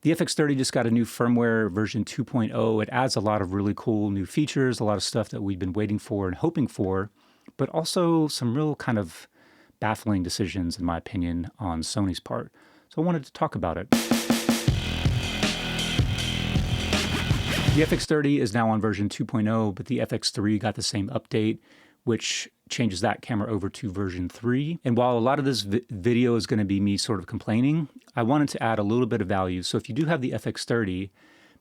The FX30 just got a new firmware version 2.0. It adds a lot of really cool new features, a lot of stuff that we've been waiting for and hoping for, but also some real kind of baffling decisions, in my opinion, on Sony's part. So I wanted to talk about it. The FX30 is now on version 2.0, but the FX3 got the same update, which changes that camera over to version 3. And while a lot of this video is going to be me sort of complaining, I wanted to add a little bit of value. So if you do have the FX30,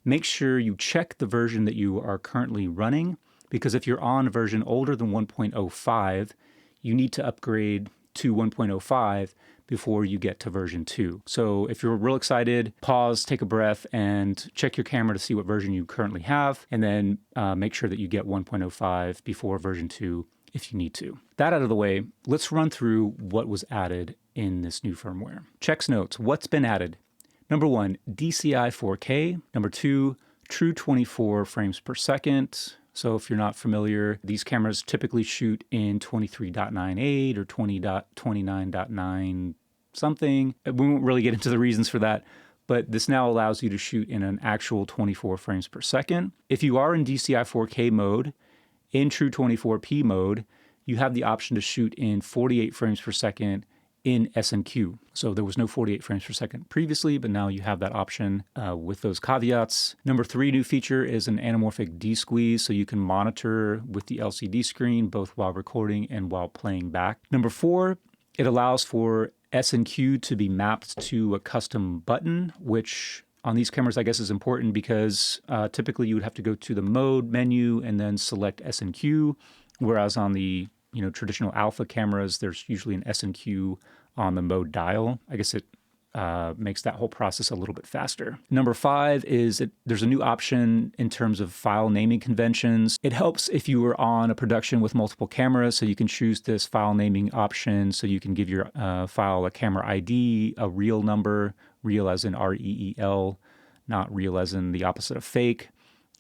make sure you check the version that you are currently running, because if you're on a version older than 1.05, you need to upgrade to 1.05 before you get to version 2. So if you're real excited, pause, take a breath, and check your camera to see what version you currently have, and then make sure that you get 1.05 before version 2 if you need to. That out of the way, let's run through what was added in this new firmware. Checks notes, what's been added? Number 1, DCI 4K. Number 2, true 24 frames per second. So if you're not familiar, these cameras typically shoot in 23.98 or 20.29.9 something. We won't really get into the reasons for that, but this now allows you to shoot in an actual 24 frames per second. If you are in DCI 4K mode, in true 24p mode, you have the option to shoot in 48 frames per second in S&Q. So there was no 48 frames per second previously, but now you have that option with those caveats. Number 3 new feature is an anamorphic D-squeeze, so you can monitor with the LCD screen both while recording and while playing back. Number 4, it allows for S&Q to be mapped to a custom button, which on these cameras I guess is important because typically you would have to go to the mode menu and then select S&Q, whereas on the traditional alpha cameras, there's usually an S&Q on the mode dial. I guess it makes that whole process a little bit faster. Number 5 is there's a new option in terms of file naming conventions. It helps if you are on a production with multiple cameras, so you can choose this file naming option, so you can give your file a camera ID, a real number, real as in REEL, not real as in the opposite of fake,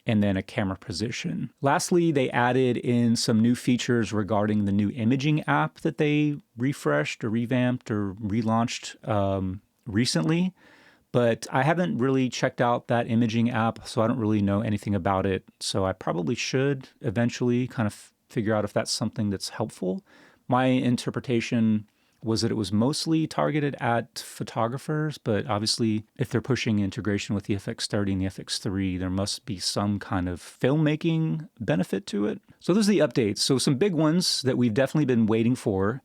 and then a camera position. Lastly, they added in some new features regarding the new imaging app that they refreshed or revamped or relaunched recently, but I haven't really checked out that imaging app, so I don't really know anything about it. So I probably should eventually kind of figure out if that's something that's helpful. My interpretation was that it was mostly targeted at photographers, but obviously if they're pushing integration with the FX30 and the FX3, there must be some kind of filmmaking benefit to it. So those are the updates. So some big ones that we've definitely been waiting for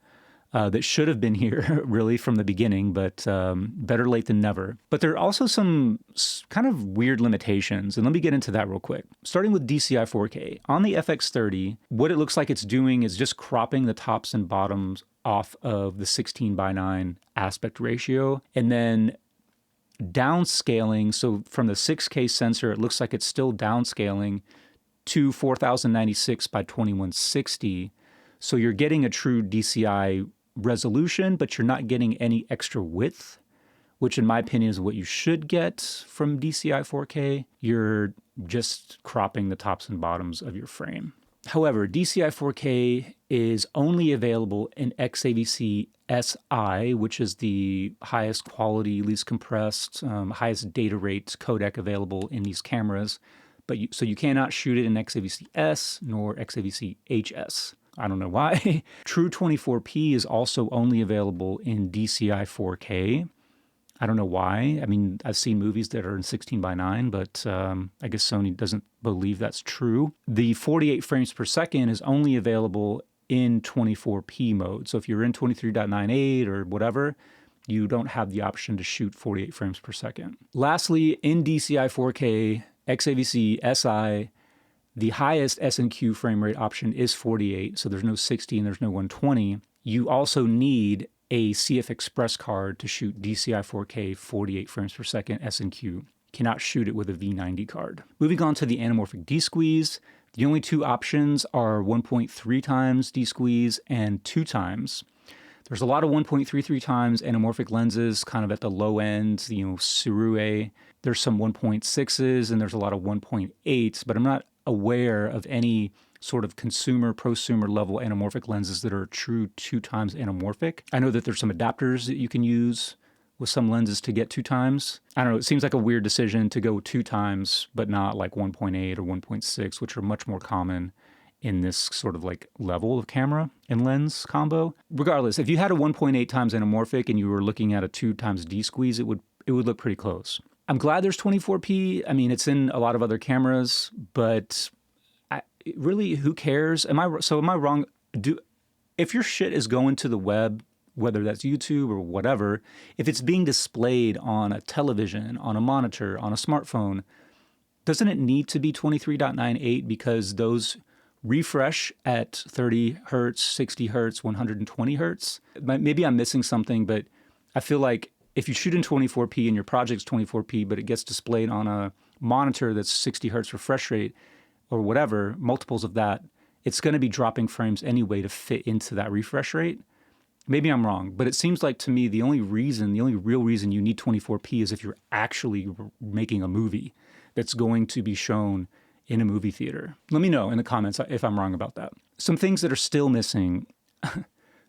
that should have been here really from the beginning, but better late than never. But there are also some kind of weird limitations, and let me get into that real quick. Starting with DCI 4K. On the FX30, what it looks like it's doing is just cropping the tops and bottoms off of the 16:9 aspect ratio, and then downscaling. So from the 6K sensor, it looks like it's still downscaling to 4096 by 2160. So you're getting a true DCI resolution, but you're not getting any extra width, which in my opinion is what you should get from DCI 4K. You're just cropping the tops and bottoms of your frame. However, DCI 4K is only available in XAVC SI, which is the highest quality, least compressed, highest data rate codec available in these cameras. So you cannot shoot it in XAVC S nor XAVC HS. I don't know why. True 24p is also only available in DCI 4K. I don't know why. I mean, I've seen movies that are in 16:9, but I guess Sony doesn't believe that's true. The 48 frames per second is only available in 24p mode. So if you're in 23.98 or whatever, you don't have the option to shoot 48 frames per second. Lastly, in DCI 4K, XAVC SI, the highest S&Q frame rate option is 48, so there's no 60 and there's no 120. You also need a CF Express card to shoot DCI 4K 48 frames per second S&Q. Cannot shoot it with a V90 card. Moving on to the anamorphic D-squeeze, the only two options are 1.3 times D-squeeze and 2 times. There's a lot of 1.33 times anamorphic lenses kind of at the low end, Sirue. There's some 1.6s and there's a lot of 1.8s, but I'm not aware of any sort of prosumer level anamorphic lenses that are true 2 times anamorphic. I know that there's some adapters that you can use with some lenses to get 2 times. I don't know, it seems like a weird decision to go 2 times, but not like 1.8 or 1.6, which are much more common in this sort of like level of camera and lens combo. Regardless, if you had a 1.8 times anamorphic and you were looking at a 2 times D squeeze, it would look pretty close. I'm glad there's 24p. I mean, it's in a lot of other cameras, but really, who cares? Am I wrong? If your shit is going to the web, whether that's YouTube or whatever, if it's being displayed on a television, on a monitor, on a smartphone, doesn't it need to be 23.98 because those refresh at 30 hertz, 60 hertz, 120 hertz? Maybe I'm missing something, but I feel like if you shoot in 24p and your project's 24p, but it gets displayed on a monitor that's 60 hertz refresh rate or whatever, multiples of that, it's going to be dropping frames anyway to fit into that refresh rate. Maybe I'm wrong, but it seems like to me the only real reason you need 24p is if you're actually making a movie that's going to be shown in a movie theater. Let me know in the comments if I'm wrong about that. Some things that are still missing.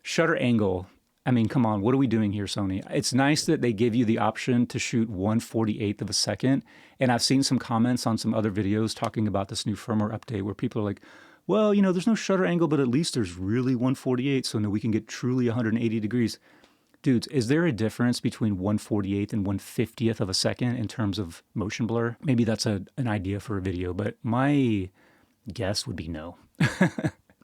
Shutter angle. I mean, come on, what are we doing here, Sony? It's nice that they give you the option to shoot 1/48th of a second. And I've seen some comments on some other videos talking about this new firmware update where people are like, well, you know, there's no shutter angle, but at least there's really 1/48, so now we can get truly 180 degrees. Dudes, is there a difference between 1/48th and 1/50th of a second in terms of motion blur? Maybe that's an idea for a video, but my guess would be no.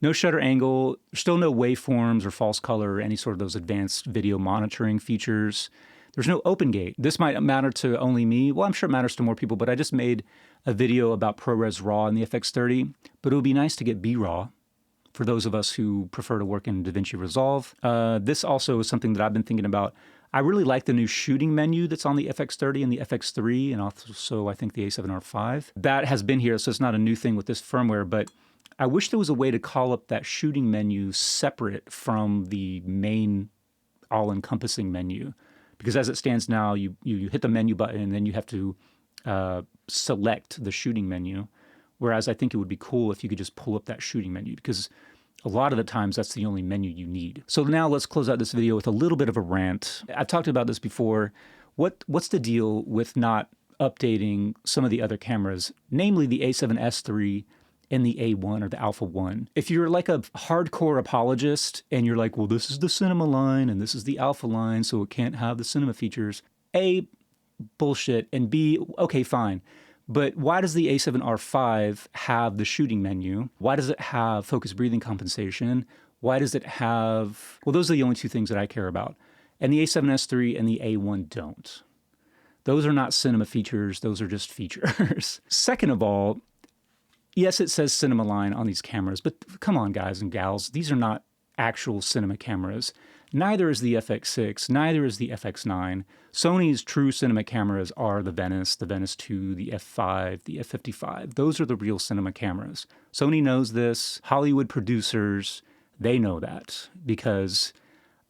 No shutter angle, still no waveforms or false color or any sort of those advanced video monitoring features. There's no open gate. This might matter to only me. Well, I'm sure it matters to more people, but I just made a video about ProRes RAW in the FX30, but it would be nice to get B-RAW for those of us who prefer to work in DaVinci Resolve. This also is something that I've been thinking about. I really like the new shooting menu that's on the FX30 and the FX3, and also I think the A7R5. That has been here, so it's not a new thing with this firmware, but I wish there was a way to call up that shooting menu separate from the main all-encompassing menu. Because as it stands now, you hit the menu button and then you have to select the shooting menu. Whereas I think it would be cool if you could just pull up that shooting menu, because a lot of the times that's the only menu you need. So now let's close out this video with a little bit of a rant. I've talked about this before. What's the deal with not updating some of the other cameras, namely the A7S III and the A1 or the Alpha 1. If you're like a hardcore apologist and you're like, well, this is the cinema line and this is the Alpha line, so it can't have the cinema features. A, bullshit, and B, okay, fine. But why does the A7R5 have the shooting menu? Why does it have focus breathing compensation? Why does it have, well, those are the only two things that I care about. And the A7S III and the A1 don't. Those are not cinema features, those are just features. Second of all, yes, it says cinema line on these cameras, but come on, guys and gals, these are not actual cinema cameras. Neither is the FX6, neither is the FX9. Sony's true cinema cameras are the Venice 2, the F5, the F55. Those are the real cinema cameras. Sony knows this. Hollywood producers, they know that, because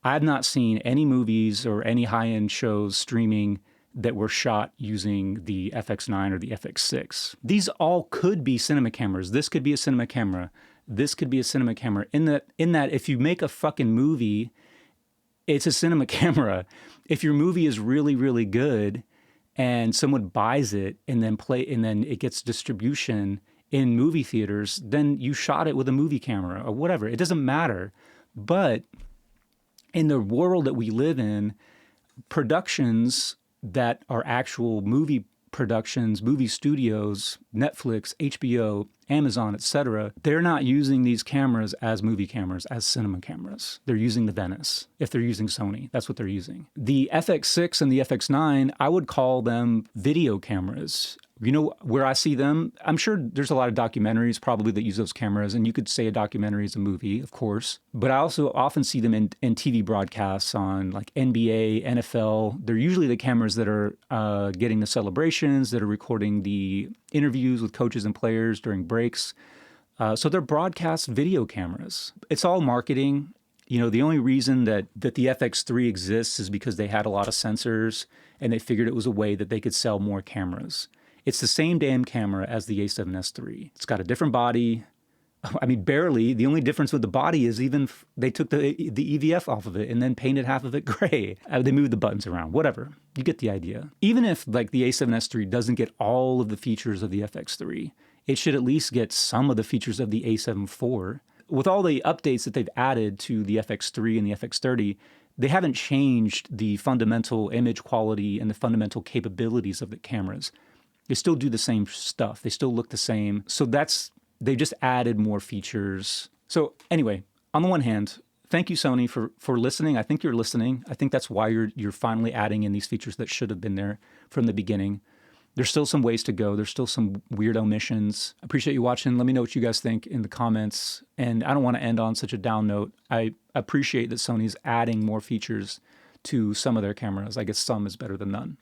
I've not seen any movies or any high-end shows streaming that were shot using the FX9 or the FX6. These all could be cinema cameras. This could be a cinema camera. This could be a cinema camera. In that if you make a fucking movie, it's a cinema camera. If your movie is really, really good and someone buys it and then it gets distribution in movie theaters, then you shot it with a movie camera or whatever. It doesn't matter. But in the world that we live in, productions that are actual movie productions, movie studios, Netflix, HBO, Amazon, etc., they're not using these cameras as movie cameras, as cinema cameras. They're using the Venice. If they're using Sony, that's what they're using. The FX6 and the FX9, I would call them video cameras. You know where I see them? I'm sure there's a lot of documentaries probably that use those cameras, and you could say a documentary is a movie, of course. But I also often see them in TV broadcasts on like NBA, NFL. They're usually the cameras that are getting the celebrations, that are recording the interviews with coaches and players during breaks. So they're broadcast video cameras. It's all marketing. You know, the only reason that the FX3 exists is because they had a lot of sensors and they figured it was a way that they could sell more cameras. It's the same damn camera as the A7S III. It's got a different body, I mean, barely. The only difference with the body is they took the EVF off of it and then painted half of it gray. They moved the buttons around, whatever. You get the idea. Even if like the A7S III doesn't get all of the features of the FX3, it should at least get some of the features of the A7 IV. With all the updates that they've added to the FX3 and the FX30, they haven't changed the fundamental image quality and the fundamental capabilities of the cameras. They still do the same stuff. They still look the same. So they just added more features. So anyway, on the one hand, thank you, Sony, for listening. I think you're listening. I think that's why you're finally adding in these features that should have been there from the beginning. There's still some ways to go. There's still some weird omissions. I appreciate you watching. Let me know what you guys think in the comments. And I don't want to end on such a down note. I appreciate that Sony's adding more features to some of their cameras. I guess some is better than none.